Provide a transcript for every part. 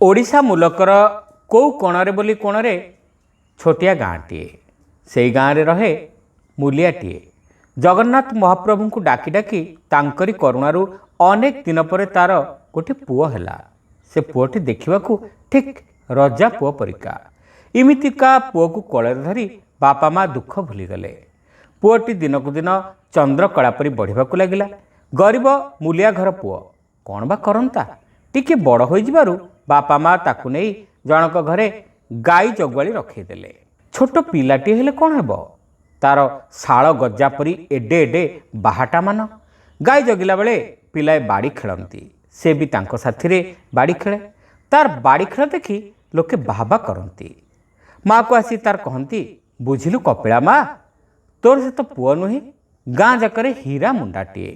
ओडिशा मुलकर कौ कोणरे बोली कोणरे छोटिया गाँटीए से गाँव में रहे मूलियाटीए। जगन्नाथ महाप्रभु को डाकी डाकी तांकरी करुणारू अनेक दिन पर तार गोटे पुओ हैला। से पुओटी देखा ठीक रजा पुओ परिका। इमितिका पुओ को कोଳରେ धरी बापा माँ दुख भूलीगले। पुओटी दिनकू दिन चंद्रकला परी बढ़िबाकू लागिला। गरीब मूलिया घर पुओ कौन बा करंता। टिके बड़ हो जिबारु बापा माँ ताकू नहीं जनक घरे गाई जगुआली रखीदेले। छोट पिलाटी हेले कौन हेब, तार शाल गजा परी एडे एडे बाहाटा मान। गाई जगिला बेले पिलाए बाड़ी खेलती, से भी तांको साथी बाड़ी खेले। तार बाड़ी खेल देखी लोके बाहबा करती। माँ को आसी तार कहती, बुझिलु कपिला माँ, तोर से तो पुओ नुहे, गाँ जाकरे हीरा मुंडाटीए।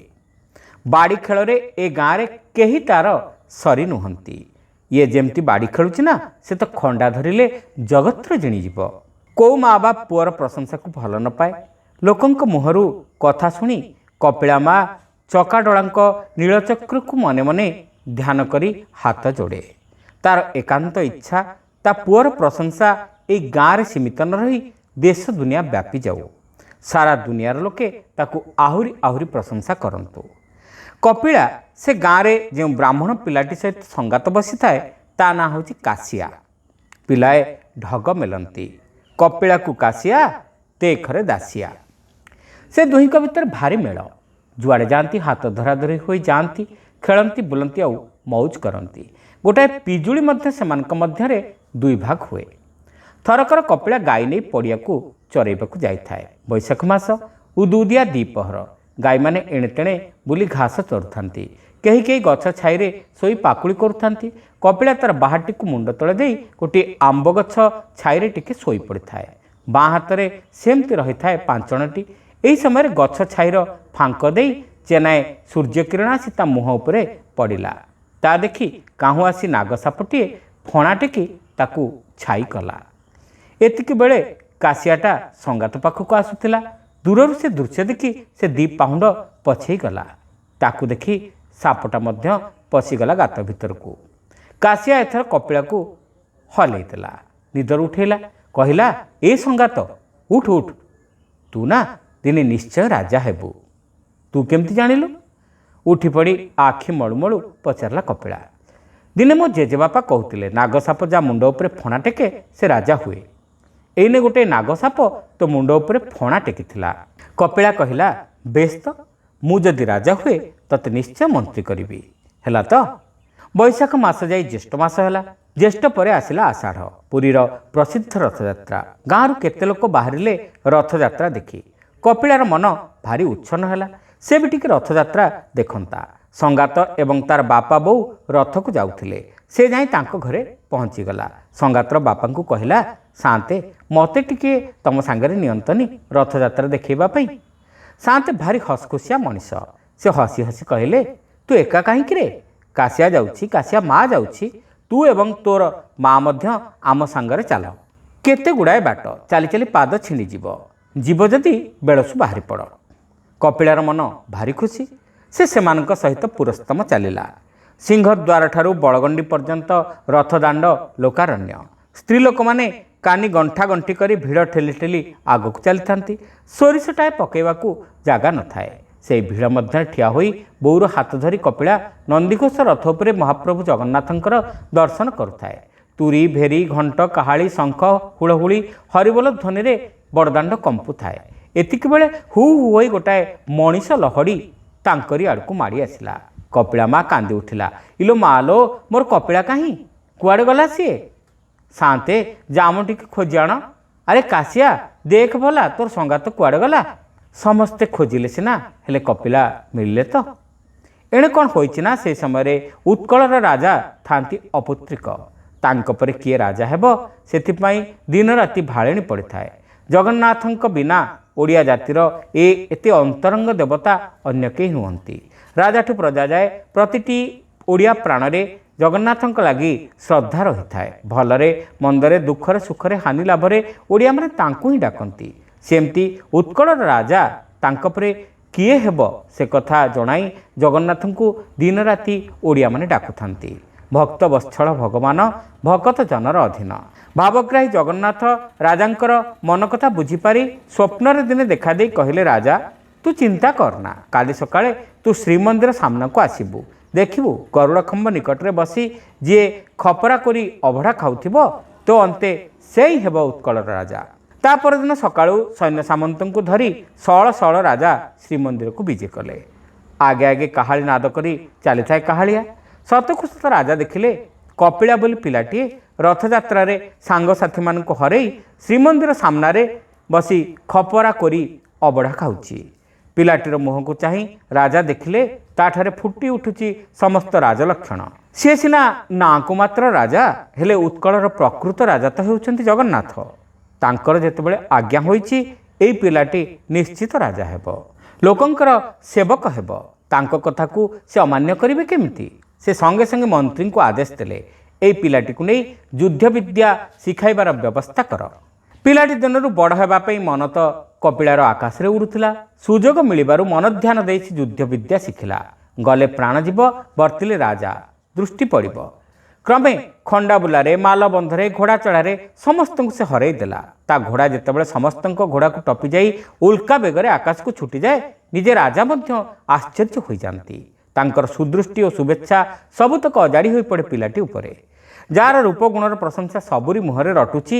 बाड़ी खेल ए गाँव में केही तार सरी नुहंती। ये जेमती बाड़ी खेलुची ना, से तो खंडा धरिले जगत्र जिणीजीव। कौ माँ बाप पुअर प्रशंसा को भल न पाए। लोकंक मुहरु कथा शुणी कपिला माँ चकाडोलांक नीलचक्र को मने मने ध्यान करी हाथ जोड़े। तार एकांत इच्छा ता पुअर प्रशंसा ए गाँव में सीमित न रही देश दुनिया व्यापी जाऊ। सारा दुनियार लोके ताकू आहुरी आहुरी प्रशंसा करंतु। कपिला से गाँव में जो ब्राह्मण पिलाटी सहित संगात बसी थाए ता ना हूँ काशिया। पिलाए ढग मेलती, कपिला को काशिया तेखरे दासिया। से दुही भितर भारी मेल। जुआड़े जाती हाथ धराधरी हो जाती, खेलती बुलती आउ मौज करती। गोटाए पिजुली मध्य सेमानक मध्यरे दुई भाग हुए। थरकर कपिला गाई नहीं पड़िया को चरैबाकू जाइथाए। बैशाख मास उदुदिया दीपहर गाई माने एणे तेणे बुली घास चरुथांती। कहीं कहीं गछ छाईरे सोई पाकुड़ी करुथांती। कपिला तार बाहाटी को मुंड तले दे गोटे आंब गछ छाईरे टिके सोई पड़ी थाए। बाँ हाथ में सेमती रही थाए पांचणटी। एही समय गछ छाईर फांक दे चेनाए सूर्यकिरण आसी ता मुह उपरे पड़िला। ता देखी काहू आसी नागसापटीए फणा टेकी ताकू छाई कला। एतिकी बेले काशियाटा संगात पाखक आसुथिला। दूरରୁ से दृश्य देखी से दी पाहुंड पछेई गला। ताकू देखी सापटा मध्य पशिगला गात भितर को। काशिया एथर कपिला को हलैदेला, निदर उठेला, कहला, ए संगात उठ उठ, तू ना दिने निश्चय राजा हेबु। तू केमती जानिलु? उठी पड़ी आखि मळु मळु पचारला कपिला। दिने मो जेजेबापा कहते नागसाप जा मुंड उपरे फणा टेके से राजा हुए। एने गोटे नागसाप तो मुंड उपरे फणा टेकिथिला। कपिला कहला, बेस तो मु जदि राजा हुए तते निश्चय मंत्री करिबी। हैला तो। बैशाख मास जाई ज्येष्ठ मास हैला। ज्येष्ठ परे आसिला आषाढ़। पुरीर प्रसिद्ध रथयात्रा। गाँव केते लोक बाहरिले रथयात्रा देखी। कपिलार मन भारी उच्छन्न हैला। से भी टिके रथयात्रा देखंता। संगात एवं तार बापा बो रथ को जाउथिले। से जाई तांको घरे पहुँची गला। संगातर बापा को कहला, साते मते टिके तम सांगरे नियंतनी रथयात्रा देखैबा पई। साते भारी हसखुसिया मनीष। से हसी हसी कहले, तू एका कहीं रे? काशिया जाउछि, काशिया माँ जाउछि, तू एवं तोर माँ मध्य आम सांगरे चल। केते गुड़ाए बाट चली चली पाद छिंडी जीव। जीव जदि बेलसु बाहरी पड़। कपिलार मन भारी खुशी। से सेमानक सहित पुरस्तम चलिला। सिंहद्वार ठारू बड़गंडी पर्यंत रथदाण्ड लोकारण्य। स्त्री लोक माने कानी गंठा गंठी करी भिड़ ठेली ठेली आगक चली थांती। सोरिषटाए पकेवाकू जागा न थाए। से भिड़ मध्य ठिया होई बौर हाथ धरी कपिला नंदीघोष रथ उपरे महाप्रभु जगन्नाथंकर दर्शन करुथाए। तुरी भेरी घंट काहाली शंख हुड़हुड़ी हरिबोल ध्वनि रे बड़दाण्ड कंपुथाए। एतिक बेले हु हु होई गोटाए मनीष लहड़ी तांकरी आड़कू माड़ी आसिला। कपिला माँ कांदी उठिला, इलो मालो मोर कपिला कहीं कुआड़े गला सी? साते जाम टिके खोजी आण। अरे काशिया देख भला तोर संगात कुआड़े गला? समस्ते खोजिले सिना, हेले कपिला मिलले तो। एणे कौन होइछि ना, से समय उत्कलर राजा थांती अपुत्रिक। तांक परे किए राजा हेब सेथिपाई दिन राति भाळेणी पड़ी थाए। जगन्नाथंक बिना ओडिया जातिर एते अंतरंग देवता अन्य केही नुहंती। राजाठू प्रजा जाए प्रतिटी ओडिया प्राणरे जगन्नाथंक लगी श्रद्धा रही थाए। भलरे मंदरे दुखरे सुखरे हानि लाभरे ओडिया माने तांकू ही डाकंती। सेमती उत्कलर राजा तांक परे किए हेब से कथा जणाई जगन्नाथंकु दिन राति ओडिया माने डाकुथांती। ଭକ୍ତ ବତ୍ସଳ ଭଗବାନ ଭକତ ଜନର ଅଧୀନ। ଭାବଗ୍ରାହୀ ଜଗନ୍ନାଥ ରାଜାଙ୍କର ମନ କଥା ବୁଝିପାରି ସ୍ୱପ୍ନରେ ଦିନେ ଦେଖାଦେଇ କହିଲେ, ରାଜା ତୁ ଚିନ୍ତା କରନା, କାଲି ସକାଳେ ତୁ ଶ୍ରୀମନ୍ଦିର ସାମ୍ନାକୁ ଆସିବୁ, ଦେଖିବୁ ଗରୁଡ଼ ଖମ୍ବ ନିକଟରେ ବସି ଯିଏ ଖପରା କରି ଅଭଡ଼ା ଖାଉଥିବ ତ ଅନ୍ତେ ସେଇ ହେବ ଉତ୍କଳର ରାଜା। ତା ପରଦିନ ସକାଳୁ ସୈନ୍ୟ ସାମନ୍ତଙ୍କୁ ଧରି ଶଳ ଶଳ ରାଜା ଶ୍ରୀମନ୍ଦିରକୁ ବିଜେ କଲେ। ଆଗେ ଆଗେ କାହାଳି ନାଦ କରି ଚାଲିଥାଏ କାହାଳିଆ। ସତକୁ ସତ ରାଜା ଦେଖିଲେ କପିଳା ବୋଲି ପିଲାଟିଏ ରଥଯାତ୍ରାରେ ସାଙ୍ଗସାଥିମାନଙ୍କୁ ହରେଇ ଶ୍ରୀମନ୍ଦିର ସାମ୍ନାରେ ବସି ଖପରା କରି ଅବଢ଼ା ଖାଉଛି। ପିଲାଟିର ମୁହଁକୁ ଚାହିଁ ରାଜା ଦେଖିଲେ ତାଠାରେ ଫୁଟି ଉଠୁଛି ସମସ୍ତ ରାଜଲକ୍ଷଣ। ସିଏ ସିନା ନାଁକୁ ମାତ୍ର ରାଜା, ହେଲେ ଉତ୍କଳର ପ୍ରକୃତ ରାଜା ତ ହେଉଛନ୍ତି ଜଗନ୍ନାଥ। ତାଙ୍କର ଯେତେବେଳେ ଆଜ୍ଞା ହୋଇଛି ଏଇ ପିଲାଟି ନିଶ୍ଚିତ ରାଜା ହେବ, ଲୋକଙ୍କର ସେବକ ହେବ। ତାଙ୍କ କଥାକୁ ସେ ଅମାନ୍ୟ କରିବେ କେମିତି? ସେ ସଙ୍ଗେ ସଙ୍ଗେ ମନ୍ତ୍ରୀଙ୍କୁ ଆଦେଶ ଦେଲେ, ଏଇ ପିଲାଟିକୁ ନେଇ ଯୁଦ୍ଧ ବିଦ୍ୟା ଶିଖାଇବାର ବ୍ୟବସ୍ଥା କର। ପିଲାଟି ଦିନରୁ ବଡ଼ ହେବା ପାଇଁ ମନ ତ କପିଳାର ଆକାଶରେ ଉଡ଼ୁଥିଲା। ସୁଯୋଗ ମିଳିବାରୁ ମନ ଧ୍ୟାନ ଦେଇ ସେ ଯୁଦ୍ଧ ବିଦ୍ୟା ଶିଖିଲା। ଗଲେ ପ୍ରାଣ ଯିବ, ବର୍ତ୍ତିଲେ ରାଜା ଦୃଷ୍ଟି ପଡ଼ିବ। କ୍ରମେ ଖଣ୍ଡାବୁଲାରେ, ମାଲବନ୍ଧରେ, ଘୋଡ଼ା ଚଢ଼ାରେ ସମସ୍ତଙ୍କୁ ସେ ହରେଇ ଦେଲା। ତା ଘୋଡ଼ା ଯେତେବେଳେ ସମସ୍ତଙ୍କ ଘୋଡ଼ାକୁ ଟପି ଯାଇ ଉଲ୍କା ବେଗରେ ଆକାଶକୁ ଛୁଟିଯାଏ, ନିଜେ ରାଜା ମଧ୍ୟ ଆଶ୍ଚର୍ଯ୍ୟ ହୋଇଯାନ୍ତି। ତାଙ୍କର ସୁଦୃଷ୍ଟି ଓ ଶୁଭେଚ୍ଛା ସବୁତକ ଅଜାଡ଼ି ହୋଇପଡ଼େ ପିଲାଟି ଉପରେ। ଯାହାର ରୂପଗୁଣର ପ୍ରଶଂସା ସବୁରି ମୁହଁରେ ରଟୁଛି,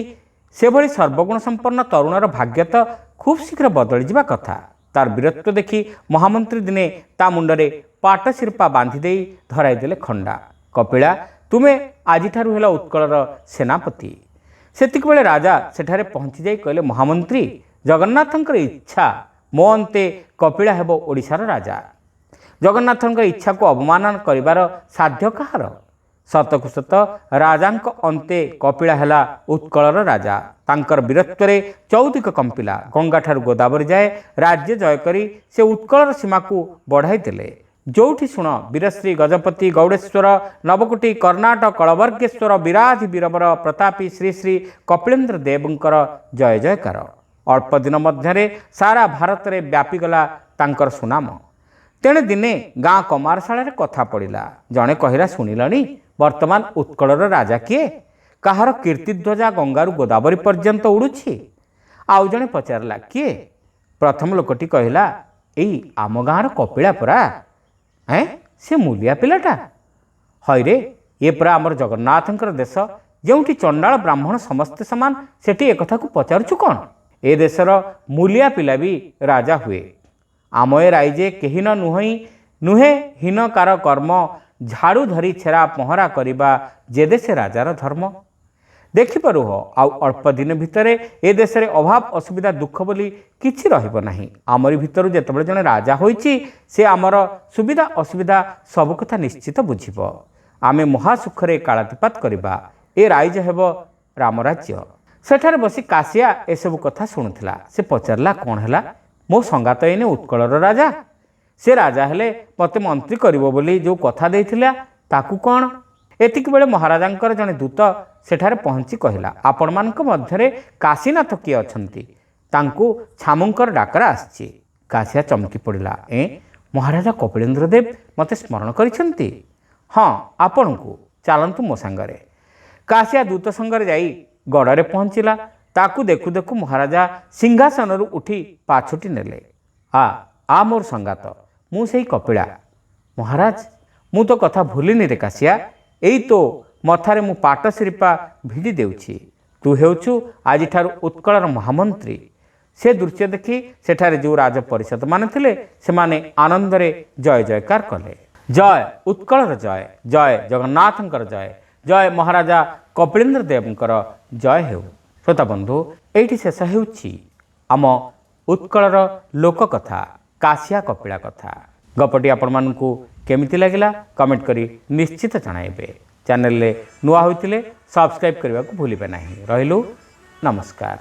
ସେଭଳି ସର୍ବଗୁଣ ସମ୍ପନ୍ନ ତରୁଣର ଭାଗ୍ୟ ତ ଖୁବ୍ ଶୀଘ୍ର ବଦଳିଯିବା କଥା। ତାର ବୀରତ୍ୱ ଦେଖି ମହାମନ୍ତ୍ରୀ ଦିନେ ତା ମୁଣ୍ଡରେ ପାଟଶିରପା ବାନ୍ଧି ଦେଇ ଧରାଇ ଦେଲେ ଖଣ୍ଡା। କପିଳା, ତୁମେ ଆଜିଠାରୁ ହେଲା ଉତ୍କଳର ସେନାପତି। ସେତିକିବେଳେ ରାଜା ସେଠାରେ ପହଞ୍ଚି ଯାଇ କହିଲେ, ମହାମନ୍ତ୍ରୀ, ଜଗନ୍ନାଥଙ୍କର ଇଚ୍ଛା ମୋ ଅନ୍ତେ କପିଳା ହେବ ଓଡ଼ିଶାର ରାଜା। ଜଗନ୍ନାଥଙ୍କ ଇଚ୍ଛାକୁ ଅବମାନନା କରିବାର ସାଧ୍ୟ କାହାର? ସତକୁ ସତ ରାଜାଙ୍କ ଅନ୍ତେ କପିଳା ହେଲା ଉତ୍କଳର ରାଜା। ତାଙ୍କର ବୀରତ୍ୱରେ ଚୌଦିକ କମ୍ପିଲା। ଗଙ୍ଗାଠାରୁ ଗୋଦାବରୀ ଯାଏ ରାଜ୍ୟ ଜୟ କରି ସେ ଉତ୍କଳର ସୀମାକୁ ବଢ଼ାଇ ଦେଲେ। ଯୋଉଠି ଶୁଣ ବୀରଶ୍ରୀ ଗଜପତି ଗୌଡ଼େଶ୍ୱର ନବକୋଟି କର୍ଣ୍ଣାଟ କଳବର୍ଗେଶ୍ୱର ବିରାଧି ବୀରବର ପ୍ରତାପୀ ଶ୍ରୀ ଶ୍ରୀ କପିଳେନ୍ଦ୍ର ଦେବଙ୍କର ଜୟ ଜୟକାର। ଅଳ୍ପ ଦିନ ମଧ୍ୟରେ ସାରା ଭାରତରେ ବ୍ୟାପିଗଲା ତାଙ୍କର ସୁନାମ। ତେଣେ ଦିନେ ଗାଁ କମାରଶାଳାରେ କଥା ପଡ଼ିଲା। ଜଣେ କହିଲା, ଶୁଣିଲଣି ବର୍ତ୍ତମାନ ଉତ୍କଳର ରାଜା କିଏ? କାହାର କୀର୍ତ୍ତିଧ୍ୱଜା ଗଙ୍ଗାରୁ ଗୋଦାବରୀ ପର୍ଯ୍ୟନ୍ତ ଉଡ଼ୁଛି? ଆଉ ଜଣେ ପଚାରିଲା, କିଏ? ପ୍ରଥମ ଲୋକଟି କହିଲା, ଏଇ ଆମ ଗାଁର କପିଳା ପରା। ସେ ମୂଲିଆ ପିଲାଟା? ହଇରେ, ଏ ପରା ଆମର ଜଗନ୍ନାଥଙ୍କର ଦେଶ, ଯେଉଁଠି ଚଣ୍ଡାଳ ବ୍ରାହ୍ମଣ ସମସ୍ତେ ସମାନ, ସେଠି ଏକଥାକୁ ପଚାରୁଛୁ କ'ଣ? ଏ ଦେଶର ମୂଲିଆ ପିଲା ବି ରାଜା ହୁଏ। ଆମ ଏ ରାଇଜେ କେହି ନୁହେଁ ହୀନକାର କର୍ମ, ଝାଡ଼ୁ ଧରି ଛେରା ପହଁରା କରିବା ଯେ ଦେଶେ ରାଜାର ଧର୍ମ। ଦେଖିପାରୁ ଆଉ ଅଳ୍ପ ଦିନ ଭିତରେ ଏ ଦେଶରେ ଅଭାବ ଅସୁବିଧା ଦୁଃଖ ବୋଲି କିଛି ରହିବ ନାହିଁ। ଆମରି ଭିତରୁ ଯେତେବେଳେ ଜଣେ ରାଜା ହୋଇଛି, ସେ ଆମର ସୁବିଧା ଅସୁବିଧା ସବୁ କଥା ନିଶ୍ଚିତ ବୁଝିବ। ଆମେ ମହାସୁଖରେ କାଳାତିପାତ କରିବା। ଏ ରାଇଜ ହେବ ରାମରାଜ୍ୟ। ସେଠାରେ ବସି କାଶିଆ ଏସବୁ କଥା ଶୁଣୁଥିଲା। ସେ ପଚାରିଲା, କ'ଣ ହେଲା? ମୋ ସଙ୍ଗାତ ଏଇନେ ଉତ୍କଳର ରାଜା। ସେ ରାଜା ହେଲେ ମୋତେ ମନ୍ତ୍ରୀ କରିବ ବୋଲି ଯେଉଁ କଥା ଦେଇଥିଲା, ତାକୁ କ'ଣ? ଏତିକିବେଳେ ମହାରାଜାଙ୍କର ଜଣେ ଦୂତ ସେଠାରେ ପହଞ୍ଚି କହିଲା, ଆପଣମାନଙ୍କ ମଧ୍ୟରେ କାଶୀନାଥ କିଏ ଅଛନ୍ତି? ତାଙ୍କୁ ଛାମୁଙ୍କର ଡାକରା ଆସିଛି। କାଶିଆ ଚମକି ପଡ଼ିଲା। ମହାରାଜା କପିଳେନ୍ଦ୍ର ଦେବ ମୋତେ ସ୍ମରଣ କରିଛନ୍ତି? ହଁ, ଆପଣଙ୍କୁ। ଚାଲନ୍ତୁ ମୋ ସାଙ୍ଗରେ। କାଶିଆ ଦୂତ ସଙ୍ଗରେ ଯାଇ ଗଡ଼ରେ ପହଞ୍ଚିଲା। ତାକୁ ଦେଖୁ ଦେଖୁ ମହାରାଜା ସିଂହାସନରୁ ଉଠି ପାଛୋଟି ନେଲେ। ଆ ମୋର ସଙ୍ଗାତ, ମୁଁ ସେଇ କପିଳା। ମହାରାଜ, ମୁଁ ତ କଥା ଭୁଲିନି ରେ କାଶିଆ। ଏଇ ତ ମଥାରେ ମୁଁ ପାଟଶିରପା ଭିଡ଼ି ଦେଉଛି। ତୁ ହେଉଛୁ ଆଜିଠାରୁ ଉତ୍କଳର ମହାମନ୍ତ୍ରୀ। ସେ ଦୃଶ୍ୟ ଦେଖି ସେଠାରେ ଯେଉଁ ରାଜ ପରିଷଦ ମାନେ ଥିଲେ, ସେମାନେ ଆନନ୍ଦରେ ଜୟ ଜୟକାର କଲେ। ଜୟ ଉତ୍କଳର ଜୟ, ଜୟ ଜଗନ୍ନାଥଙ୍କର ଜୟ, ଜୟ ମହାରାଜା କପିଳେନ୍ଦ୍ର ଦେବଙ୍କର ଜୟ ହେଉ। ଶ୍ରୋତା ବନ୍ଧୁ, ଏଇଠି ଶେଷ ହେଉଛି ଆମ ଉତ୍କଳର ଲୋକକଥା, କାଶିଆ କପିଳା କଥା। ଗପଟି ଆପଣମାନଙ୍କୁ କେମିତି ଲାଗିଲା କମେଣ୍ଟ କରି ନିଶ୍ଚିତ ଜଣାଇବେ। ଚ୍ୟାନେଲରେ ନୂଆ ହୋଇଥିଲେ ସବସ୍କ୍ରାଇବ୍ କରିବାକୁ ଭୁଲିବେ ନାହିଁ। ରହିଲୁ, ନମସ୍କାର।